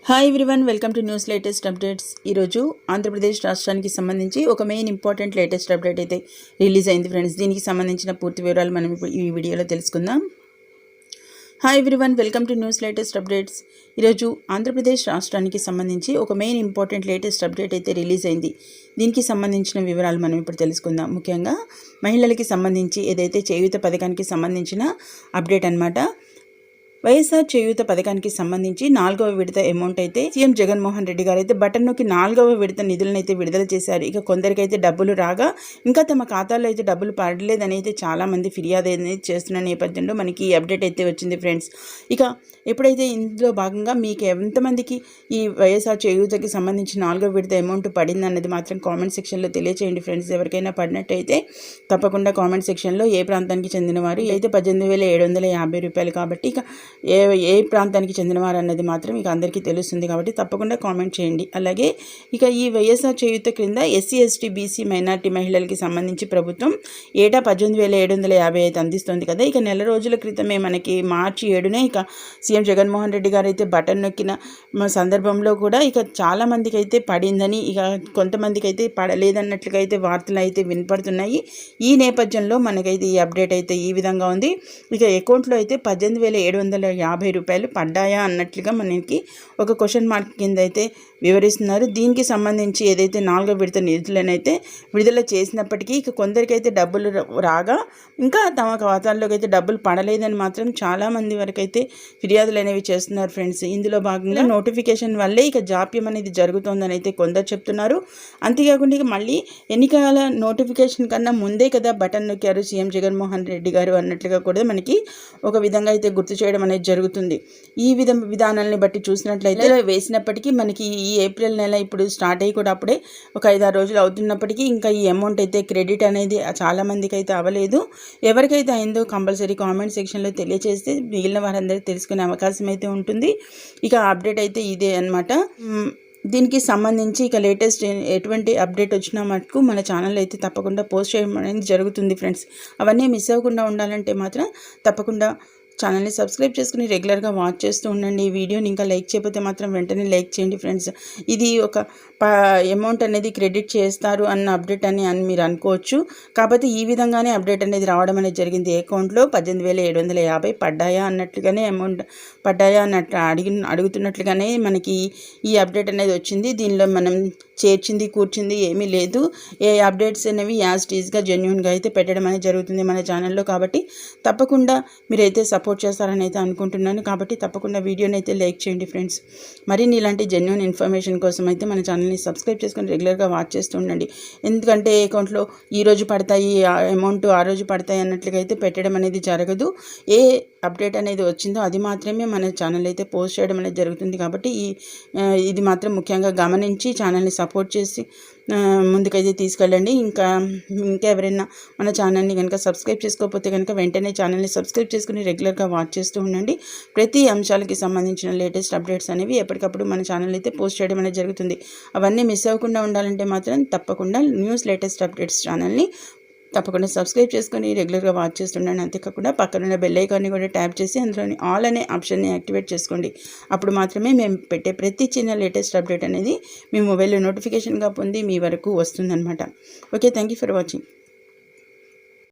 Hi everyone, welcome to news latest updates. ఈరోజు ఆంధ్రప్రదేశ్ రాష్ట్రానికి సంబంధించి ఒక మెయిన్ ఇంపార్టెంట్ లేటెస్ట్ అప్డేట్ అయితే రిలీజ్ అయింది ఫ్రెండ్స్. దీనికి సంబంధించిన పూర్తి వివరాలు మనం ఈ వీడియోలో తెలుసుకుందాం. Hi everyone, welcome to news latest updates. ఈరోజు ఆంధ్రప్రదేశ్ రాష్ట్రానికి సంబంధించి ఒక మెయిన్ ఇంపార్టెంట్ లేటెస్ట్ అప్డేట్ అయితే రిలీజ్ అయింది. దీనికి సంబంధించిన వివరాలు మనం ఇప్పుడు తెలుసుకుందాం. ముఖ్యంగా మహిళలకి సంబంధించి ఏదైతే చేయూత పథకానికి సంబంధించిన అప్డేట్ అన్నమాట. వైఎస్ఆర్ చేయూత పథకానికి సంబంధించి 4వ విడత అమౌంట్ అయితే సీఎం జగన్మోహన్ రెడ్డి గారు అయితే బటన్ నొక్కి 4వ విడత నిధులను అయితే విడుదల చేశారు. ఇక కొందరికైతే డబ్బులు రాగా ఇంకా తమ ఖాతాలో అయితే డబ్బులు పడలేదని అయితే చాలామంది ఫిర్యాదు అనేది చేస్తున్న నేపథ్యంలో మనకి ఈ అప్డేట్ అయితే వచ్చింది ఫ్రెండ్స్. ఇక ఎప్పుడైతే ఇందులో భాగంగా మీకు ఎంతమందికి ఈ వైఎస్ఆర్ చేయూతకి సంబంధించి 4వ విడత అమౌంట్ పడింది అన్నది మాత్రం కామెంట్ సెక్షన్లో తెలియచేయండి ఫ్రెండ్స్. ఎవరికైనా పడినట్టయితే తప్పకుండా కామెంట్ సెక్షన్లో ఏ ప్రాంతానికి చెందినవారు అయితే 18,750 రూపాయలు కాబట్టి ఇక ఏ ప్రాంతానికి చెందినవారు అన్నది మాత్రం ఇక అందరికీ తెలుస్తుంది కాబట్టి తప్పకుండా కామెంట్ చేయండి. అలాగే ఇక ఈ వైఎస్ఆర్ చేయూత క్రింద ఎస్సీ ఎస్టీ బీసీ మైనార్టీ మహిళలకి సంబంధించి ప్రభుత్వం ఏటా 18,750 అయితే అందిస్తుంది కదా. ఇక నెల రోజుల క్రితమే మనకి మార్చి 7నే ఇక సీఎం జగన్మోహన్ రెడ్డి గారు అయితే బటన్ నొక్కిన సందర్భంలో కూడా ఇక చాలామందికి అయితే పడిందని, ఇక కొంతమందికి అయితే పడలేదన్నట్లుగా అయితే వార్తలు అయితే వినపడుతున్నాయి. ఈ నేపథ్యంలో మనకైతే ఈ అప్డేట్ అయితే ఈ విధంగా ఉంది. ఇక అకౌంట్లో అయితే 18,750 రూపాయలు పడ్డాయా అన్నట్లుగా మనకి ఒక క్వశ్చన్ మార్క్ కింద అయితే వివరిస్తున్నారు. దీనికి సంబంధించి ఏదైతే 4వ విడత నిధులనైతే విడుదల చేసినప్పటికీ ఇక కొందరికైతే డబ్బులు రాగా ఇంకా తమ ఖాతాల్లోకి అయితే డబ్బులు పడలేదని మాత్రం చాలామంది వరకు అయితే ఫిర్యాదులు అనేవి చేస్తున్నారు ఫ్రెండ్స్. ఇందులో భాగంగా నోటిఫికేషన్ వల్లే ఇక జాప్యం అనేది జరుగుతోందని అయితే కొందరు చెప్తున్నారు. అంతేకాకుండా ఇక మళ్ళీ ఎన్నికల నోటిఫికేషన్ కన్నా ముందే కదా బటన్ నొక్కారు సీఎం జగన్మోహన్ రెడ్డి గారు అన్నట్లుగా కూడా మనకి ఒక విధంగా అయితే గుర్తు చేయడం అనేది జరుగుతుంది. ఈ విధానాలని బట్టి చూసినట్లయితే వేసినప్పటికీ మనకి ఈ ఏప్రిల్ నెల ఇప్పుడు స్టార్ట్ అయ్యి కూడా అప్పుడే ఒక 5-6 రోజులు అవుతున్నప్పటికీ ఇంకా ఈ అమౌంట్ అయితే క్రెడిట్ అనేది చాలామందికి అయితే అవ్వలేదు. ఎవరికైతే అయిందో కంపల్సరీ కామెంట్ సెక్షన్లో తెలియజేస్తే మిగిలిన వారందరికీ తెలుసుకునే అవకాశం అయితే ఉంటుంది. ఇక అప్డేట్ అయితే ఇదే అన్నమాట. దీనికి సంబంధించి ఇక లేటెస్ట్ ఎటువంటి అప్డేట్ వచ్చినా మటుకు మన ఛానల్ అయితే తప్పకుండా పోస్ట్ చేయడం అనేది జరుగుతుంది ఫ్రెండ్స్. అవన్నీ మిస్ అవ్వకుండా ఉండాలంటే మాత్రం తప్పకుండా ఛానల్ని సబ్స్క్రైబ్ చేసుకుని రెగ్యులర్గా వాచ్ చేస్తూ ఉండండి. ఈ వీడియోని ఇంకా లైక్ చేయకపోతే మాత్రం వెంటనే లైక్ చేయండి ఫ్రెండ్స్. ఇది ఒక అమౌంట్ అనేది క్రెడిట్ చేస్తారు అన్న అప్డేట్ అని మీరు అనుకోవచ్చు. కాకపోతే ఈ విధంగానే అప్డేట్ అనేది రావడం అనేది జరిగింది. అకౌంట్లో 18,750 పడ్డాయా అన్నట్లుగానే అమౌంట్ పడ్డాయా అన్నట్లు అడుగుతున్నట్లుగానే మనకి ఈ అప్డేట్ అనేది వచ్చింది. దీనిలో మనం చేర్చింది కూర్చింది ఏమీ లేదు. ఏ అప్డేట్స్ అనేవి యాజ్ టీజ్గా జెన్యున్గా అయితే పెట్టడం అనేది జరుగుతుంది మన ఛానల్లో. కాబట్టి తప్పకుండా మీరైతే సపోర్ట్ చేస్తారని అయితే అనుకుంటున్నాను. కాబట్టి తప్పకుండా వీడియోని అయితే లైక్ చేయండి ఫ్రెండ్స్. మరిన్ని ఇలాంటి జెన్యున్ ఇన్ఫర్మేషన్ కోసం అయితే మన ఛానల్ని సబ్స్క్రైబ్ చేసుకొని రెగ్యులర్గా వాచ్ చేస్తూ ఉండండి. ఎందుకంటే అకౌంట్లో ఈ రోజు పడతాయి అమౌంట్ ఆ రోజు పడతాయి అన్నట్లుగా అయితే పెట్టడం అనేది జరగదు. ఏ అప్డేట్ అనేది వచ్చిందో అది మాత్రమే మన ఛానల్ అయితే పోస్ట్ చేయడం అనేది జరుగుతుంది. కాబట్టి ఇది మాత్రం ముఖ్యంగా గమనించి ఛానల్ని సపోర్ట్ చేసి ముందుకైతే తీసుకెళ్ళండి. ఇంకా ఎవరైనా మన ఛానల్ని కనుక సబ్స్క్రైబ్ చేసుకోకపోతే కనుక వెంటనే ఛానల్ని సబ్స్క్రైబ్ చేసుకుని రెగ్యులర్గా వాచ్ చేస్తూ ఉండండి. ప్రతి అంశాలకి సంబంధించిన లేటెస్ట్ అప్డేట్స్ అనేవి ఎప్పటికప్పుడు మన ఛానల్ అయితే పోస్ట్ చేయడం అనేది జరుగుతుంది. అవన్నీ మిస్ అవ్వకుండా ఉండాలంటే మాత్రం తప్పకుండా న్యూస్ లేటెస్ట్ అప్డేట్స్ ఛానల్ని తప్పకుండా సబ్స్క్రైబ్ చేసుకొని రెగ్యులర్గా వాచ్ చేస్తుండండి. అంతేకాకుండా పక్కనున్న బెల్ ఐకాన్ని కూడా ట్యాప్ చేసి అందులోని ఆల్ అనే ఆప్షన్ని యాక్టివేట్ చేసుకోండి. అప్పుడు మాత్రమే మేము పెట్టే ప్రతి చిన్న లేటెస్ట్ అప్డేట్ అనేది మీ మొబైల్లో నోటిఫికేషన్గా పొంది మీ వరకు వస్తుందన్నమాట. Okay, thank you for watching.